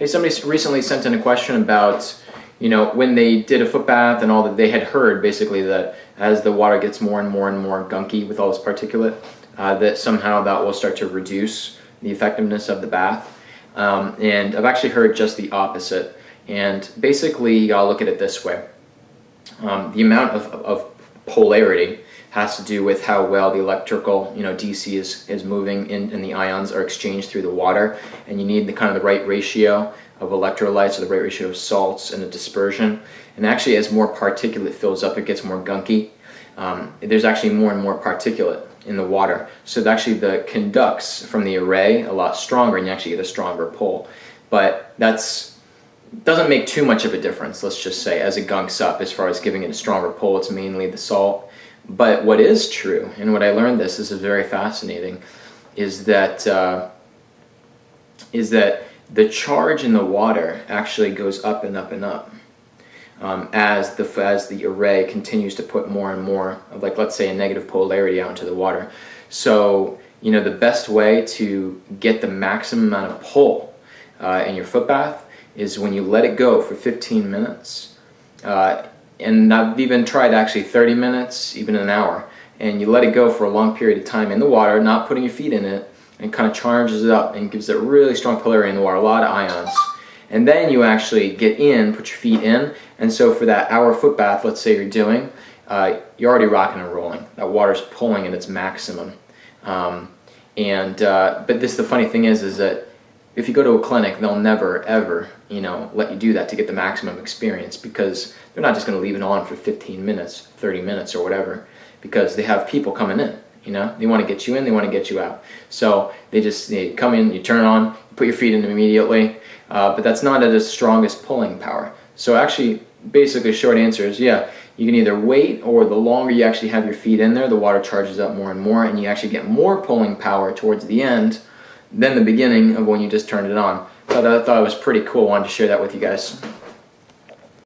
Hey, somebody recently sent in a question about, when they did a foot bath and all that, they had heard basically that as the water gets more and more and more gunky with all this particulate, that somehow that will start to reduce the effectiveness of the bath. And I've actually heard just the opposite. And basically, I'll look at it this way. The amount of polarity has to do with how well the electrical, DC is moving and the ions are exchanged through the water, and you need the kind of the right ratio of electrolytes or the right ratio of salts and a dispersion. And actually, as more particulate fills up, it gets more gunky. There's actually more and more particulate in the water, so actually the conducts from the array a lot stronger, and you actually get a stronger pull. But doesn't make too much of a difference, let's just say, as it gunks up. As far as giving it a stronger pull, it's mainly the salt. But what is true, and what I learned this is very fascinating, is that the charge in the water actually goes up and up and up as the array continues to put more and more of, like, let's say, a negative polarity out into the water. So the best way to get the maximum amount of pull in your foot bath is when you let it go for 15 minutes. And I've even tried actually 30 minutes, even an hour, and you let it go for a long period of time in the water, not putting your feet in it, and kind of charges it up and gives it really strong polarity in the water, a lot of ions. And then you actually get in, put your feet in, and so for that hour foot bath, let's say you're doing, you're already rocking and rolling. That water's pulling at its maximum. But the funny thing is that if you go to a clinic, they'll never ever let you do that to get the maximum experience, because they're not just going to leave it on for 15 minutes, 30 minutes or whatever, because they have people coming in. They want to get you in, they want to get you out. So they come in, you turn it on, you put your feet in immediately, but that's not at its strongest pulling power. So actually, basically, short answer is, yeah, you can either wait, or the longer you actually have your feet in there, the water charges up more and more, and you actually get more pulling power towards the end than the beginning of when you just turned it on. But I thought it was pretty cool. I wanted to share that with you guys.